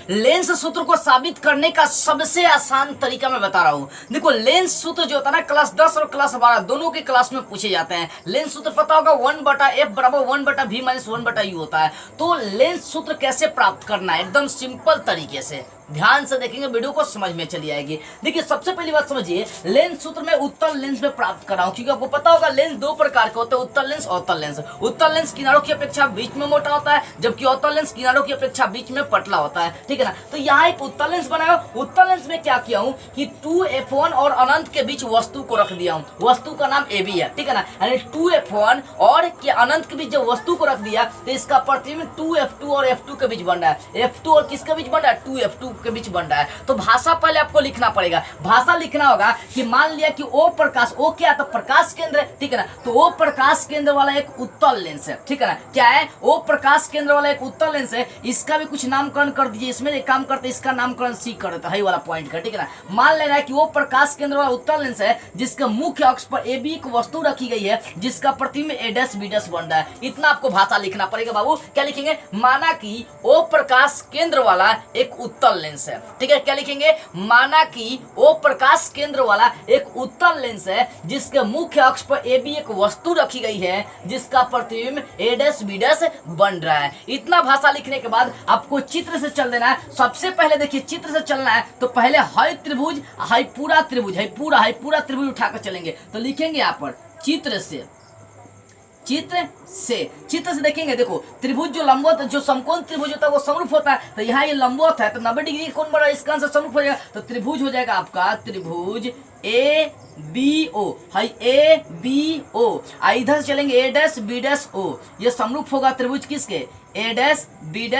Lens सूत्र को साबित करने का सबसे आसान तरीका मैं बता रहा हूं। देखो लेंस सूत्र जो होता है ना क्लास 10 और क्लास 12 दोनों के क्लास में पूछे जाते हैं। लेंस सूत्र पता होगा 1/f बराबर 1/v माइनस 1/u होता है। तो लेंस सूत्र कैसे प्राप्त करना है एकदम सिंपल तरीके से ध्यान से देखेंगे वीडियो को समझ में चली आएगी। देखिए सबसे पहली बात समझिए, लेंस सूत्र में उत्तल लेंस में प्राप्त कर रहा हूं क्योंकि आपको पता होगा लेंस दो प्रकार के होते हैं, उत्तल लेंस और अवतल लेंस। उत्तल लेंस किनारों की अपेक्षा बीच में मोटा होता है जबकि अवतल लेंस किनारों की अपेक्षा बीच में पतला होता है, ठीक है ना। तो यहाँ एक उत्तल लेंस बनाया। उत्तल लेंस में क्या किया हूँ कि 2f1 और अनंत के बीच वस्तु को रख दिया हूँ। वस्तु का नाम AB है, ठीक है ना। यानी 2f1 और अनंत के बीच जब वस्तु को रख दिया तो इसका प्रतिबिंब 2f2 और f2 के बीच बन रहा है। f2 और किसके बीच बन रहा है, 2f2 के बीच बन रहा है। तो भाषा पहले आपको लिखना पड़ेगा। भाषा लिखना होगा कि मान लिया कि O प्रकाश, O क्या तो प्रकाश केंद्र है, ठीक है ना। तो O प्रकाश केंद्र वाला एक उत्तल लेंस है, ठीक है ना। क्या है, O प्रकाश केंद्र वाला एक उत्तल लेंस है। इसका भी कुछ नामकरण कर दीजिए। इसमें एक काम करते इसका नामकरण C कर देता है वाला पॉइंट का, ठीक है ना। मान लेना है कि O प्रकाश केंद्र वाला उत्तल लेंस है जिसके मुख्य अक्ष पर AB एक वस्तु रखी गई है जिसका प्रतिबिंब A' B' बन रहा है। इतना आपको भाषा लिखना पड़ेगा बाबू। क्या लिखेंगे, माना कि O प्रकाश केंद्र वाला एक उत्तल लेंस है, ठीक है। क्या लिखेंगे, माना कि O प्रकाश केंद्र वाला एक उत्तल लेंस है जिसके मुख्य अक्ष पर AB एक वस्तु रखी गई है जिसका प्रतिबिंब A', B' बन रहा है। इतना भाषा लिखने के बाद आपको चित्र से चल देना है। सबसे पहले देखिए चित्र से चलना है तो पहले हाई त्रिभुज, हाई पूरा त्रिभुज, हाई पूरा त्रिभुज उठाकर चलेंगे। तो लिखेंगे यहाँ पर चित्र से देखेंगे। देखो त्रिभुज जो लंबवत, जो समकोण त्रिभुज होता है वो समरूप होता है। तो यहाँ ये लंबवत है तो 90 डिग्री कोण बन रहा है, इसका आंसर समरूप हो जाएगा। तो त्रिभुज हो जाएगा आपका त्रिभुज ABO, हाई ABO। इधर से चलेंगे A', B', O। ये समरूप होगा त्रिभुज किसके, A', B',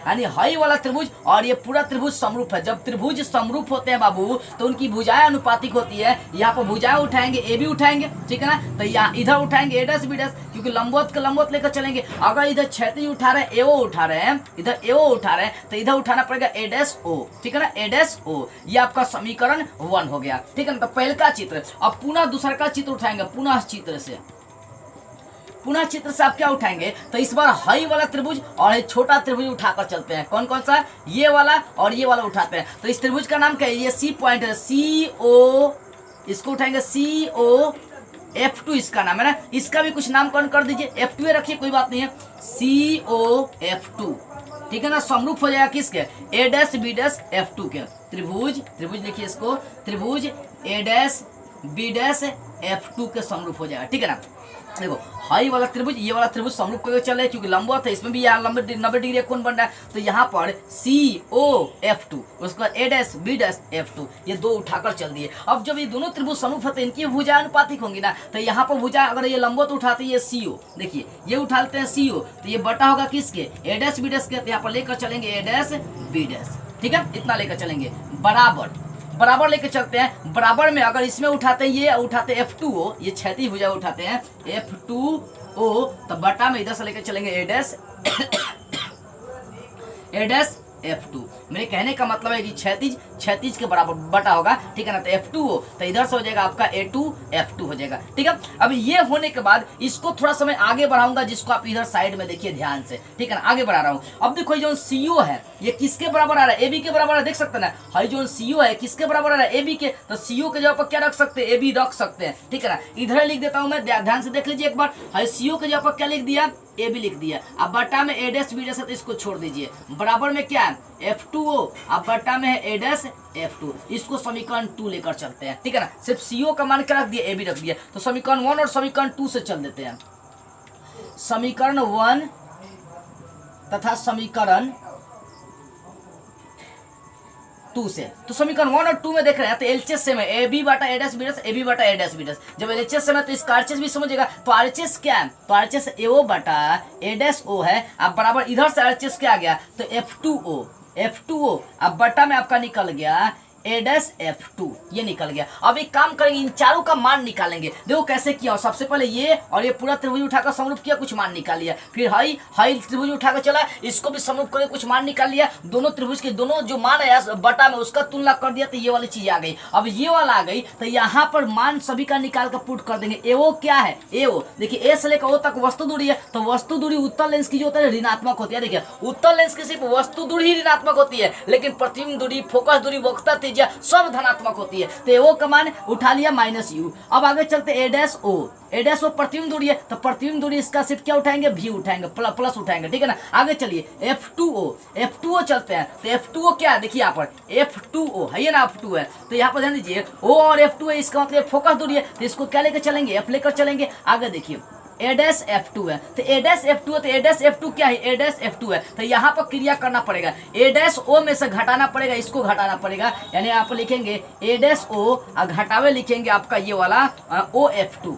यानी हाई वाला त्रिभुज और ये पूरा त्रिभुज समरूप है। जब त्रिभुज समरूप होते हैं बाबू तो उनकी भुजाएं अनुपातिक होती है। यहाँ पर भुजाएं उठाएंगे, AB उठाएंगे, ठीक है ना। तो यहाँ इधर उठाएंगे A', B', क्योंकि लंबवत का लंबवत लेकर चलेंगे। अगर इधर क्षैतिज उठा रहे हैं, AO उठा रहे हैं, इधर AO उठा रहे हैं तो इधर उठाना पड़ेगा A', ठीक है ना, A'। ये आपका समीकरण 1 हो गया, ठीक है ना। तो पहले का चित्र, अब पुनः दूसरा का चित्र उठाएंगे। पुनः चित्र से आप क्या उठाएंगे, तो इस बार हाई वाला त्रिभुज और छोटा त्रिभुज उठाकर चलते हैं। कौन कौन सा, ये वाला और ये वाला उठाते हैं। तो इस त्रिभुज का नाम क्या है, ये C पॉइंट है, CO, इसको उठाएंगे CO F2 इसका नाम है ना। इसका भी कुछ नामकरण कर दीजिए, F2 रखिए, कोई बात नहीं है, CO F2, ठीक है ना। समरूप हो जाएगा किसके, A', B', F2 के। त्रिभुज लिखिए इसको, त्रिभुज A', B' F2 के समरूप हो जाएगा, ठीक है ना। देखो हाई वाला त्रिभुज, ये वाला त्रिभुज समरूप करके चल रहा है क्योंकि लंबवत है, इसमें भी यहाँ 90 डिग्री कोण बन रहा है। तो यहाँ पर CO F2, उसके बाद A', B' F2, ये दो उठाकर चल दिए। अब जब ये दोनों त्रिभुज समरूप होते हैं इनकी भुजाएं अनुपातिक होंगी ना। तो यहाँ पर भुजा अगर ये लंबवत उठाते हैं, ये CO, देखिए ये उठाते हैं CO, तो ये बटा होगा किसके, A', B' के। तो यहाँ पर लेकर चलेंगे A', B', ठीक है। इतना लेकर चलेंगे, बराबर लेके चलते हैं। बराबर में अगर इसमें उठाते हैं, ये उठाते हैं F2O, ये क्षैतिज भुजा उठाते हैं F2O, तो बटा में इधर से लेकर चलेंगे A' F2। मेरे कहने का मतलब है कि क्षैतिज के बराबर बटा होगा, ठीक है ना। तो F2O, तो इधर से हो जाएगा आपका A2 F2 हो जाएगा, ठीक है। अब ये होने के बाद इसको थोड़ा समय आगे बढ़ाऊंगा जिसको आप इधर साइड में देखिए ध्यान से, ठीक है ना। आगे बढ़ा रहा हूँ। अब देखो जो CO है ये किसके बराबर आ रहा है, AB के बराबर है, देख सकते हैं ना। हाई जो CO है किसके बराबर आ रहा है, AB के। तो CO के जगह पर क्या रख सकते हैं, AB रख सकते हैं, ठीक है ना। इधर लिख देता हूँ मैं, ध्यान से देख लीजिए एक बार। हाई CO के जगह पर क्या लिख दिया, AB लिख दिया। अब बटा में A', B' है तो इसको छोड़ दीजिए। बराबर में क्या है F2O, अब बटा में है A' F2। इसको समीकरण 2 लेकर चलते हैं, ठीक है ना। सिर्फ CO का मान क्या रख दिया, AB रख दिया। तो समीकरण 1 और समीकरण 2 से चल देते हैं। समीकरण 1 तथा समीकरण 2 से, तो समीकरण 1 और 2 में देख रहे हैं तो LHS सेम है, AB बटा A', B', AB बटा A', B'। जब LHS सेम है तो इसका RHS भी समझेगा। तो RHS क्या है, तो RHS AO बटा A', है। अब बराबर इधर से RHS क्या आ गया, तो F2O, अब बटा में आपका निकल गया ए डैश F2 ये निकल गया। अब एक काम करेंगे, इन चारों का मान निकालेंगे। देखो कैसे किया, सबसे पहले ये और ये पूरा त्रिभुज उठाकर समरूप किया, कुछ मान निकाल लिया। फिर हाई हाई त्रिभुज उठाकर चला, इसको भी समरूप करके कुछ मान निकाल लिया। दोनों त्रिभुज के दोनों जो मान है बटा में उसका तुलना कर दिया, तो ये वाली चीज आ गई। अब ये वाला आ गई तो यहाँ पर मान सभी का निकाल कर पुट कर देंगे। एओ क्या है, एओ देखिए ए से लेकर ओ तक वस्तु दूरी है, तो वस्तु दूरी उत्तल लेंस की जो होता है ऋणात्मक होती है। देखिए उत्तल लेंस की सिर्फ वस्तु दूरी ही ऋणात्मक होती है, लेकिन प्रतिबिंब दूरी, फोकस दूरी, वक्रता त्रिज्या सब धनात्मक होती है। तो एओ का मान उठा लिया -u। अब आगे चलते ए डैश ओ, ए डैश ओ प्रतिबिंब दूरी है, तो प्रतिबिंब दूरी इसका सिर्फ क्या उठाएंगे, भी उठाएंगे, प्लस उठाएंगे, ठीक है ना। आगे चलिए F2O, F2O चलते हैं। तो F2O क्या है, देखिए यहाँ पर F2O है ना, F2 है। तो यहाँ पर ध्यान दीजिए O और F2 है, इसका मतलब फोकस दूरी है, तो इसको क्या लेकर चलेंगे, F लेकर चलेंगे। आगे देखिए ए डैश F2 है, तो ए डैश F2 है, तो ए डैश F2 क्या है, ए डैश F2 है। तो यहाँ पर क्रिया करना पड़ेगा, ए डैश O में से घटाना पड़ेगा, इसको घटाना पड़ेगा, यानी आप लिखेंगे ए डैश O और घटावे लिखेंगे आपका ये वाला OF2,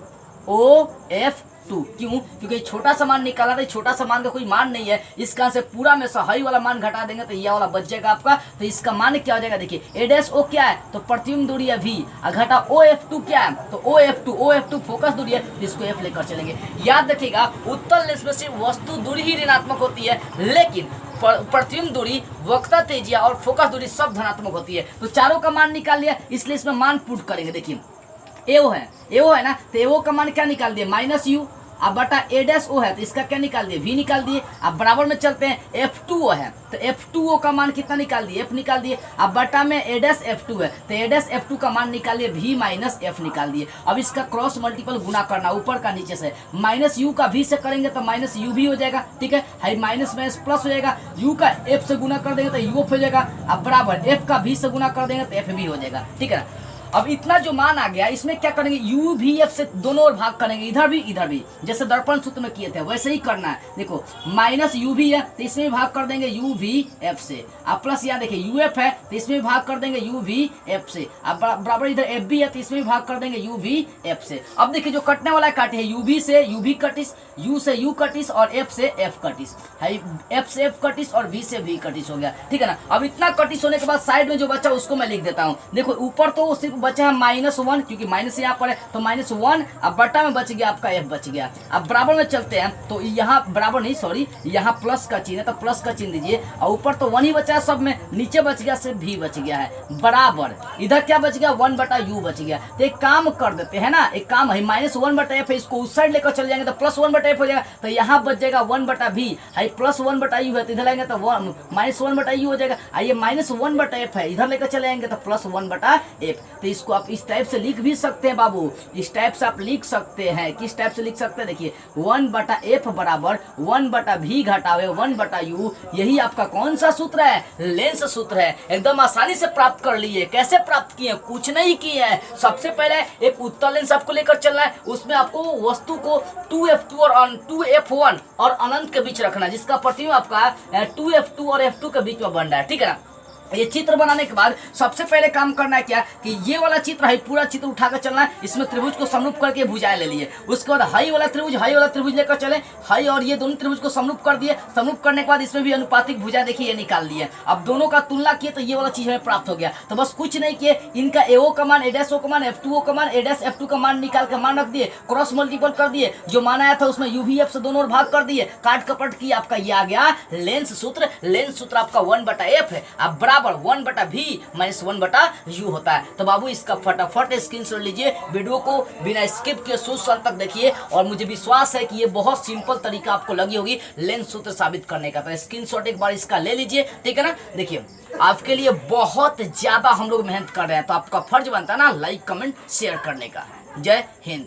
OF2। क्यों, क्योंकि छोटा सा मान निकाला था, छोटा सा मान का कोई मान नहीं है, इसका से पूरा में से हाई वाला मान घटा देंगे तो ये वाला बच जाएगा आपका। तो इसका मान क्या हो जाएगा, देखिए ए डैश ओ क्या है, तो प्रतिबिंब दूरी है V, घटा OF2 क्या है, तो OF2 फोकस दूरी है, तो इसको F लेकर चलेंगे। याद रखिएगा उत्तल लेंस में सिर्फ वस्तु दूरी ही ऋणात्मक होती है, लेकिन प्रतिबिंब दूरी, वक्रता त्रिज्या और फोकस दूरी सब धनात्मक होती है। तो चारों का मान निकाल लिया, इसलिए इसमें मान पुट करेंगे। देखिए एओ है ना, तो एओ का मान क्या निकाल दिए, -u। अब बटा ए डैश ओ है, तो इसका क्या निकाल दिए, V निकाल दिए। अब बराबर में चलते हैं F2O है, तो F2O का मान कितना निकाल दिए, F निकाल दिए। अब बटा में ए डैश F2 है, तो ए डैश F2 का मान निकाल दिए, V माइनस F निकाल दिए। अब इसका क्रॉस मल्टीपल गुना करना, ऊपर का नीचे से, -u का V से करेंगे तो -u भी हो जाएगा, ठीक है। हाई माइनस प्लस हो जाएगा, u का F से गुना कर देंगे तो u हो जाएगा। अब बराबर F का V से गुना कर देंगे तो F भी हो जाएगा, ठीक है ना। अब इतना जो मान आ गया, इसमें क्या करेंगे, u v f से दोनों ओर भाग करेंगे, इधर भी, जैसे दर्पण सूत्र में किए थे वैसे ही करना है। देखो -uv है, तो इसमें भाग कर देंगे u v f से। अब प्लस यहाँ देखिए uf है, तो इसमें भाग कर देंगे u v f से। अब बराबर इधर f भी है, तो इसमें भाग कर देंगे u v f से। अब देखिए जो कटने वाला काटे है, u से u v कटिस, u से u कटिस और f से f कटिस, f से f कटिस और v से v कटिस हो गया, ठीक है ना। अब इतना कटिस होने के बाद साइड में जो बचा उसको मैं लिख देता हूँ। देखो ऊपर तो सिर्फ बचा है -1, क्योंकि माइनस यहाँ पर है, तो -1। अब बटा में बच गया आपका F बच गया। अब बराबर में चलते हैं, तो यहाँ बराबर नहीं, सॉरी, यहाँ प्लस का चिन्ह है, तो प्लस का चिन्ह दीजिए। और ऊपर तो 1 ही बचा है सब में, नीचे बच गया सिर्फ V बच गया है, बराबर इधर क्या बच गया, 1/u बच गया। तो एक काम कर देते हैं ना, एक काम है, -1/f है, इसको उस साइड लेकर चल जाएंगे तो +1/f हो जाएगा, तो यहाँ बच जाएगा 1/v, हाई +1/u है, तो इधर लाएंगे तो -1/u हो जाएगा। आइए -1/f है, इधर लेकर चले जाएंगे तो +1/f। तो इसको आप इस टाइप से लिख भी सकते हैं बाबू, इस टाइप से आप लिख सकते हैं। किस टाइप से लिख सकते हैं, देखिए 1/f बराबर 1/v घटावे 1/u। यही आपका कौन सा सूत्र है, लेंस सूत्र है। एकदम आसानी से प्राप्त कर लिए। कैसे प्राप्त किए, कुछ नहीं किए हैं। सबसे पहले एक उत्तल लेंस आपको लेकर चलना है, उसमें आपको वस्तु को 2f2 और 2f1 और अनंत के बीच रखना है, जिसका प्रतिबिंब आपका 2f2 और f2 के बीच में बन रहा है, ठीक है ना। ये चित्र बनाने के बाद सबसे पहले काम करना है क्या, कि ये वाला चित्र है, पूरा चित्र उठाकर चलना है, इसमें त्रिभुज को समरूप करके भुजाएं ले लिए। उसके बाद हाई वाला त्रिभुज लेकर चले, हाई और ये दोनों त्रिभुज को समरूप कर दिए। समरूप करने के बाद इसमें भी अनुपातिक भुजा देखिए ये निकाल लिए। अब दोनों का तुलना किए तो ये वाला चीज हमें प्राप्त हो गया। तो बस कुछ नहीं किए, इनका एओ का मान, ए डैश ओ का मान, F2O का मान, ए डैश F2 का मान निकाल के मान रख दिए, क्रॉस मल्टीपल कर दिए, जो मान आया था उसमें UVF से दोनों ओर भाग कर दिए, काट कपट की आपका ये आ गया लेंस सूत्र। लेंस सूत्र आपका 1/f है, अब बराबर 1/v माइनस 1/u होता है। तो बाबू इसका फटाफट स्क्रीनशॉट लीजिए, वीडियो को बिना स्किप किए शुरू तक देखिए, और मुझे विश्वास है कि ये बहुत सिंपल तरीका आपको लगी होगी लेंस सूत्र साबित करने का। तो स्क्रीनशॉट एक बार इसका ले लीजिए, ठीक है ना। देखिए आपके लिए बहुत ज्यादा हम लोग मेहनत कर रहे हैं, तो आपका फर्ज बनता है ना लाइक कमेंट शेयर करने का। जय हिंद।